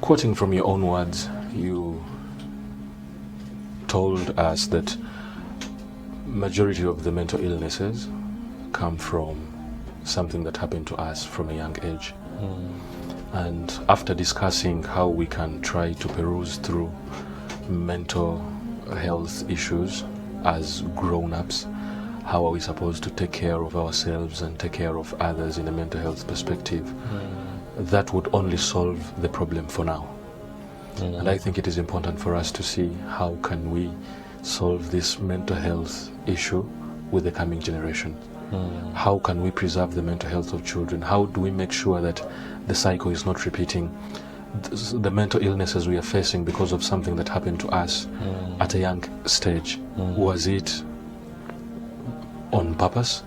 quoting from your own words, you told us that majority of the mental illnesses come from something that happened to us from a young age. And after discussing how we can try to peruse through mental health issues as grown-ups, how are we supposed to take care of ourselves and take care of others in a mental health perspective, that would only solve the problem for now. And I think it is important for us to see how can we solve this mental health issue with the coming generation. How can we preserve the mental health of children? How do we make sure that the cycle is not repeating? The mental illnesses we are facing because of something that happened to us at a young stage, was it on purpose?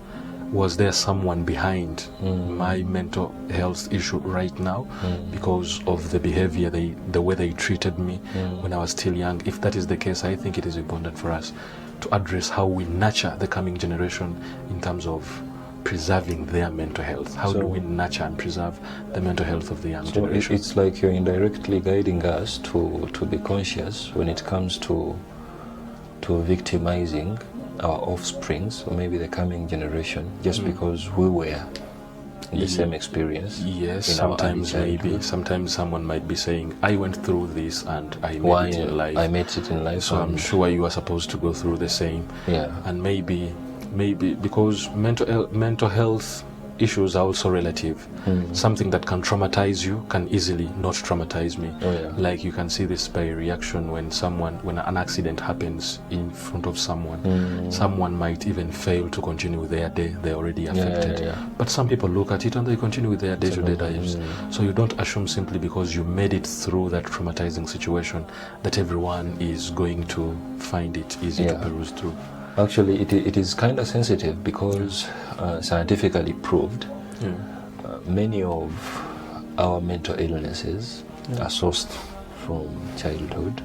Was there someone behind my mental health issue right now because of the behavior, the way they treated me when I was still young? If that is the case, I think it is important for us to address how we nurture the coming generation in terms of preserving their mental health. How do we nurture and preserve the mental health of the young generation? It's like you're indirectly guiding us to be conscious when it comes to victimizing our offsprings, or maybe the coming generation, just because we were in the same experience. Yes, sometimes maybe. Sometimes someone might be saying, I went through this and I made it in life. I made it in life. So I'm sure you are supposed to go through the same. Yeah. And maybe because mental health issues are also relative. Something that can traumatize you can easily not traumatize me. Like you can see this by reaction when an accident happens in front of someone. Someone might even fail to continue with their day. They're already affected. But some people look at it and they continue with their day-to-day lives. So you don't assume simply because you made it through that traumatizing situation that everyone is going to find it easy to peruse through. Actually, it is kind of sensitive because scientifically proved many of our mental illnesses are sourced from childhood.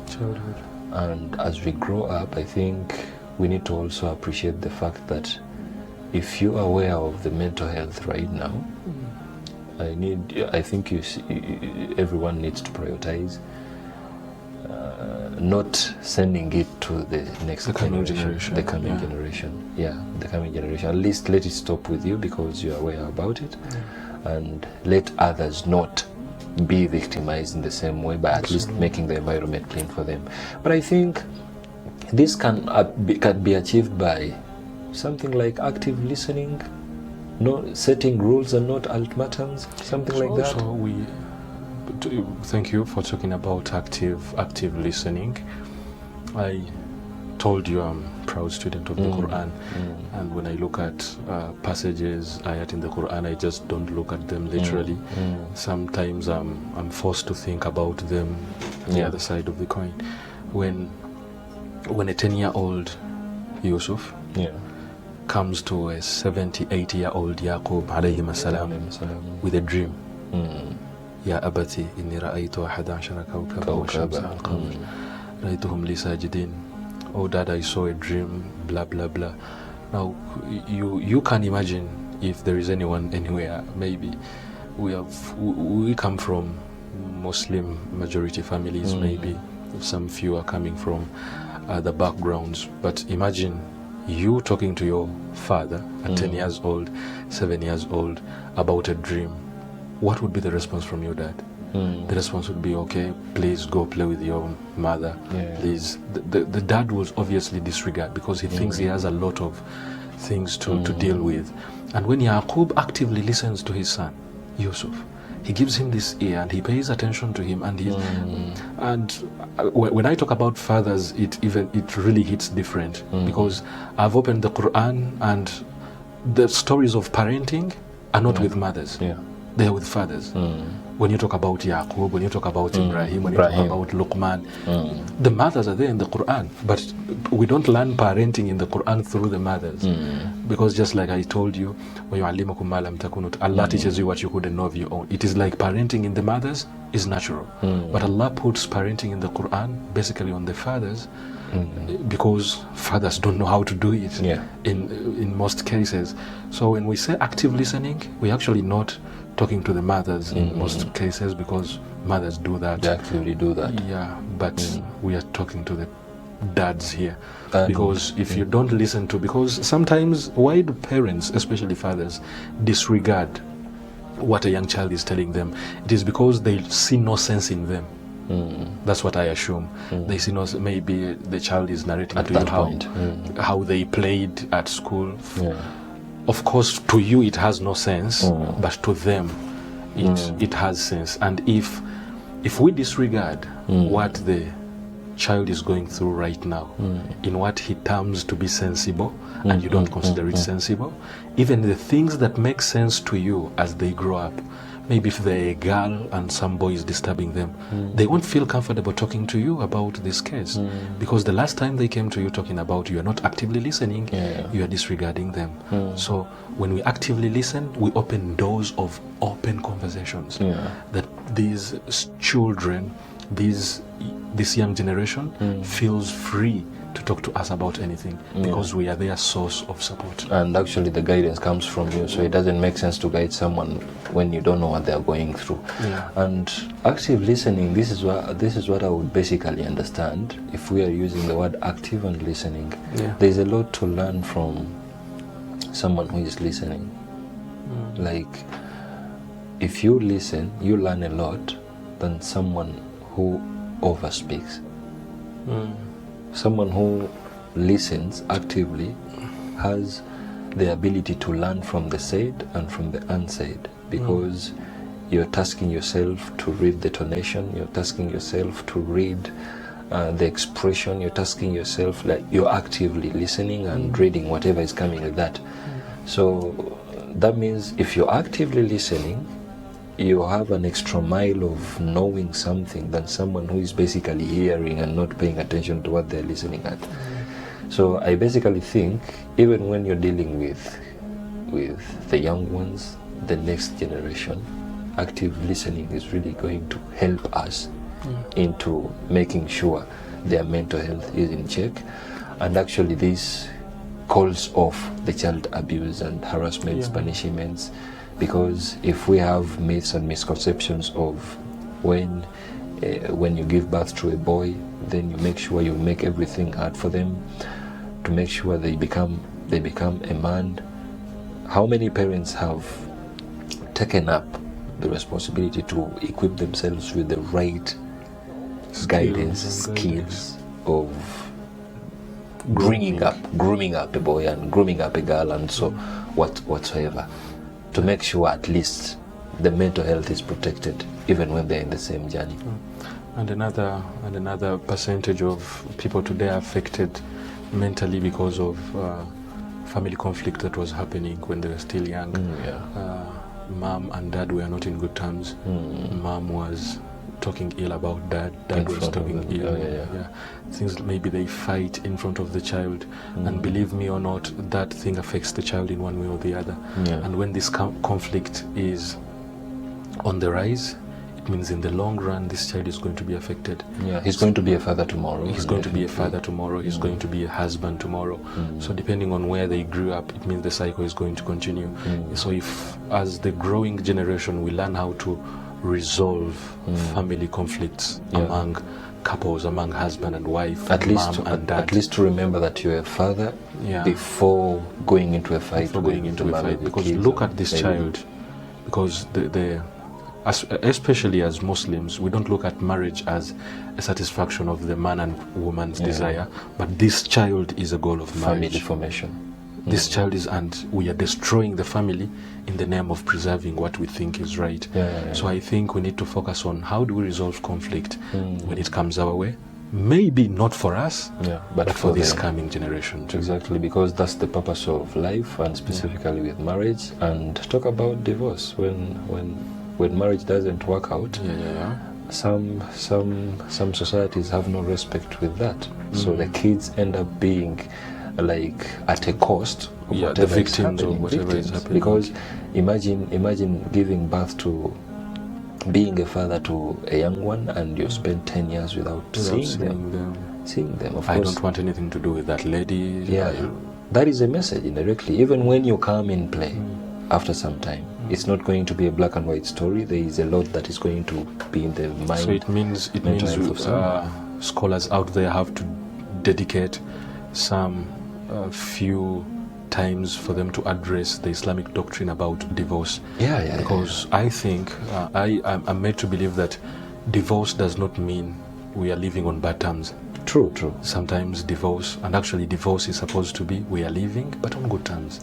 And as we grow up, I think we need to also appreciate the fact that if you are aware of the mental health right now, I think everyone needs to prioritize not sending it to the next generation. The coming generation. Yeah, the coming generation. At least let it stop with you because you're aware about it, and let others not be victimized in the same way by at least making the environment clean for them. But I think this can be achieved by something like active listening, setting rules and not ultimatums, something like that. Thank you for talking about active listening. I told you I'm a proud student of the Quran, and when I look at passages, ayat in the Quran, I just don't look at them literally. Sometimes I'm forced to think about them the other side of the coin. When a 10-year-old Yusuf comes to a 70-80-year-old Yaqub alayhi salam with a dream. يا أبتي إني رأيت 11 كوكبا والشمس والقمر رأيتهم لي ساجدين. Oh dad, I saw a dream, blah blah blah. Now you can imagine if there is anyone anywhere. Maybe we come from Muslim majority families. Maybe some few are coming from other backgrounds. But imagine you talking to your father at 10 years old, 7 years old about a dream. What would be the response from your dad? The response would be, okay, please go play with your mother. Please. The dad will obviously disregard because he thinks he has a lot of things to deal with. And when Yaqub actively listens to his son, Yusuf, he gives him this ear and he pays attention to him. And when I talk about fathers, it really hits different because I've opened the Quran and the stories of parenting are not with mothers. They are with fathers. When you talk about Yaqub, when you talk about Ibrahim, when you talk about Luqman, the mothers are there in the Quran, but we don't learn parenting in the Quran through the mothers. Because just like I told you, Allah teaches you what you couldn't know of your own. It is like parenting in the mothers is natural. But Allah puts parenting in the Quran basically on the fathers because fathers don't know how to do it in most cases. So when we say active listening, we're actually not talking to the mothers in most cases, because mothers do that. They actively do that. Yeah, but we are talking to the dads here, And- because if you don't listen to, because sometimes why do parents, especially fathers, disregard what a young child is telling them? It is because they see no sense in them. That's what I assume. They see no, maybe the child is narrating At to you that how, point. how they played at school. Yeah. Of course, to you it has no sense, but to them it has sense. And if we disregard what the child is going through right now, in what he terms to be sensible, and you don't consider it sensible, even the things that make sense to you as they grow up, maybe if they're a girl and some boy is disturbing them, they won't feel comfortable talking to you about this case, because the last time they came to you talking about, you are not actively listening, you are disregarding them. So when we actively listen, we open doors of open conversations that these children, this young generation feels free to talk to us about anything, because we are their source of support. And actually the guidance comes from you, so it doesn't make sense to guide someone when you don't know what they're going through. And active listening, this is what I would basically understand if we are using the word active and listening. There's a lot to learn from someone who is listening. Like, if you listen, you learn a lot than someone who overspeaks. Someone who listens actively has the ability to learn from the said and from the unsaid, because you're tasking yourself to read the tonation, you're tasking yourself to read the expression, you're tasking yourself, like you're actively listening and reading whatever is coming with that. So that means if you're actively listening, you have an extra mile of knowing something than someone who is basically hearing and not paying attention to what they're listening at. So I basically think, even when you're dealing with the young ones, the next generation, active listening is really going to help us into making sure their mental health is in check. And actually this calls off the child abuse and harassment punishments, because if we have myths and misconceptions of when you give birth to a boy, then you make sure you make everything hard for them to make sure they become a man. How many parents have taken up the responsibility to equip themselves with the right skills of grooming up a boy and grooming up a girl, and so whatsoever, to make sure at least the mental health is protected even when they're in the same journey. And another percentage of people today are affected mentally because of family conflict that was happening when they were still young. Mom and dad were not in good terms. Mom was talking ill about dad was talking ill. Things, maybe they fight in front of the child, and believe me or not, that thing affects the child in one way or the other. And when this conflict is on the rise, it means in the long run this child is going to be affected. He's going to be a father tomorrow. He's going to be a father tomorrow. He's going to be a husband tomorrow. So depending on where they grew up, it means the cycle is going to continue. So if, as the growing generation, we learn how to resolve family conflicts among couples, among husband and wife, at mom least to remember that you're a father before going into a fight. Because look at this child, because especially as Muslims, we don't look at marriage as a satisfaction of the man and woman's desire, but this child is a goal of marriage. Family formation. This child is, and we are destroying the family in the name of preserving what we think is right. So I think we need to focus on how do we resolve conflict when it comes our way. Maybe not for us, but for this coming generation too. Exactly, because that's the purpose of life, and specifically with marriage. And talk about divorce, when marriage doesn't work out. Some societies have no respect with that. So the kids end up being like at a cost of the victims of whatever is happening. Because imagine giving birth to, being a father to a young one, and you spend 10 years without seeing them. Of course, I don't want anything to do with that lady. That is a message indirectly. Even when you come in play after some time, It's not going to be a black and white story. There is a lot that is going to be in the mind. So it means scholars out there have to dedicate some few times for them to address the Islamic doctrine about divorce. Because I think I'm made to believe that divorce does not mean we are living on bad terms. True. Sometimes divorce is supposed to be we are living but on good terms.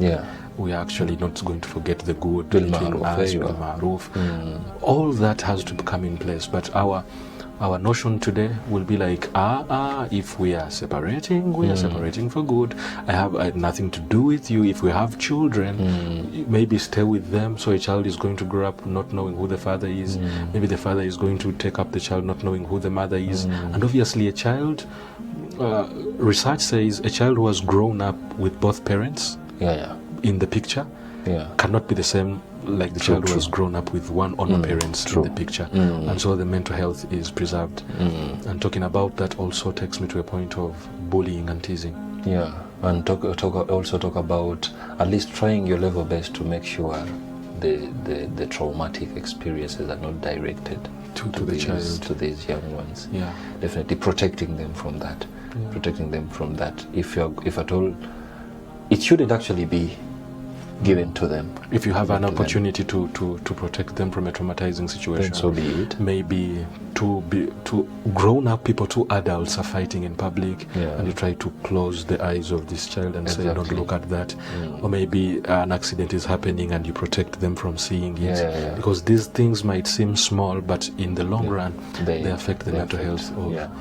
We are actually not going to forget the good between us, ma'ruf. All that has to come in place. But our notion today will be like, if we are separating, we are separating for good. I have nothing to do with you. If we have children, maybe stay with them. So a child is going to grow up not knowing who the father is. Maybe the father is going to take up the child not knowing who the mother is. And obviously a child, research says a child who has grown up with both parents in the picture cannot be the same like the child who has grown up with one or no parents in the picture. And so the mental health is preserved. And talking about that also takes me to a point of bullying and teasing. And also talk about at least trying your level best to make sure the traumatic experiences are not directed to the child, to these young ones. Definitely protecting them from that. If at all, it shouldn't actually be given to them. If you have an opportunity to protect them from a traumatizing situation, then so be it. Maybe two grown up people, two adults are fighting in public, and you try to close the eyes of this child and say, don't look at that. Or maybe an accident is happening and you protect them from seeing it. Because these things might seem small, but in the long run they affect the mental health of this child.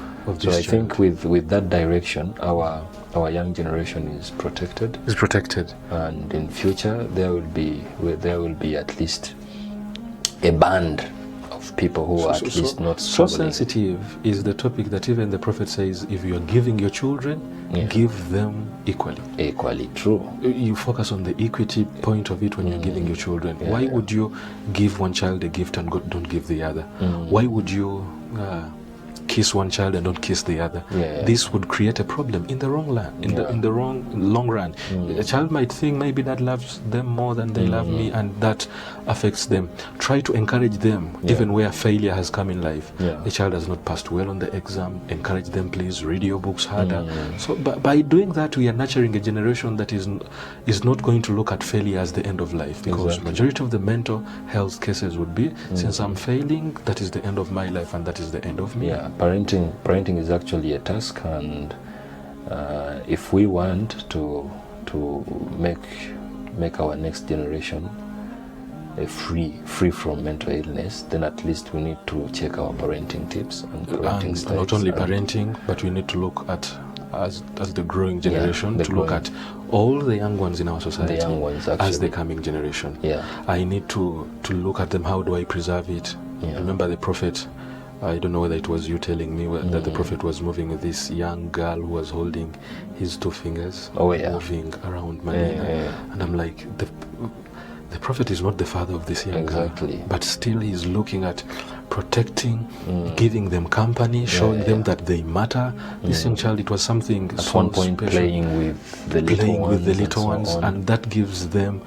So I think with that direction, our young generation is protected. And in future there will be at least a band of people who are at least not so sensitive is the topic that even the Prophet says, if you are giving your children, give them equally. True. You focus on the equity point of it when you're giving your children. Why would you give one child a gift and don't give the other? Why would you kiss one child and don't kiss the other? This would create a problem in the long run. A child might think maybe dad loves them more than they love me, and that affects them. Try to encourage them even where failure has come in life. A child has not passed well on the exam, encourage them, please read your books harder. So by doing that, we are nurturing a generation that is not going to look at failure as the end of life, because majority of the mental health cases would be, since I'm failing, that is the end of my life and that is the end of me. Parenting is actually a task, and if we want to make our next generation free from mental illness, then at least we need to check our parenting tips and parenting styles. Not only parenting, but we need to look at as the growing generation, look at all the young ones in our society, as the coming generation. I need to look at them. How do I preserve it? Remember the Prophet, I don't know whether it was you telling me that the Prophet was moving with this young girl who was holding his two fingers, moving around Medina. And I'm like, the Prophet is not the father of this young girl, but still he's looking at protecting, giving them company, showing them that they matter. This young child, it was something at one point special. Playing with the little ones, and that gives them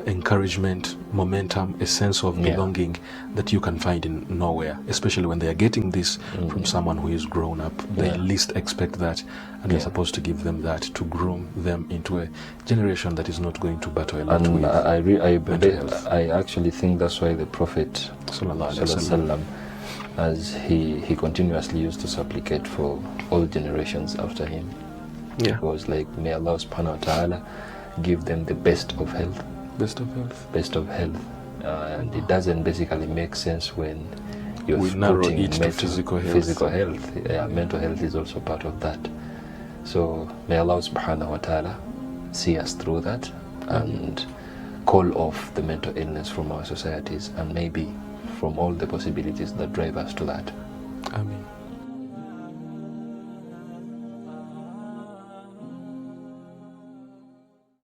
encouragement, momentum, a sense of belonging that you can find in nowhere, especially when they are getting this from someone who is grown up. They least expect that, and we're supposed to give them that to groom them into a generation that is not going to battle a lot with I actually think that's why the Prophet ﷺ, as he continuously used to supplicate for all generations after him. It was like, may Allah subhanahu wa ta'ala give them the best of health. And it doesn't basically make sense when you're putting it to physical health. Mental health is also part of that. So may Allah subhanahu wa ta'ala see us through that and call off the mental illness from our societies, and maybe from all the possibilities that drive us to that. Amen.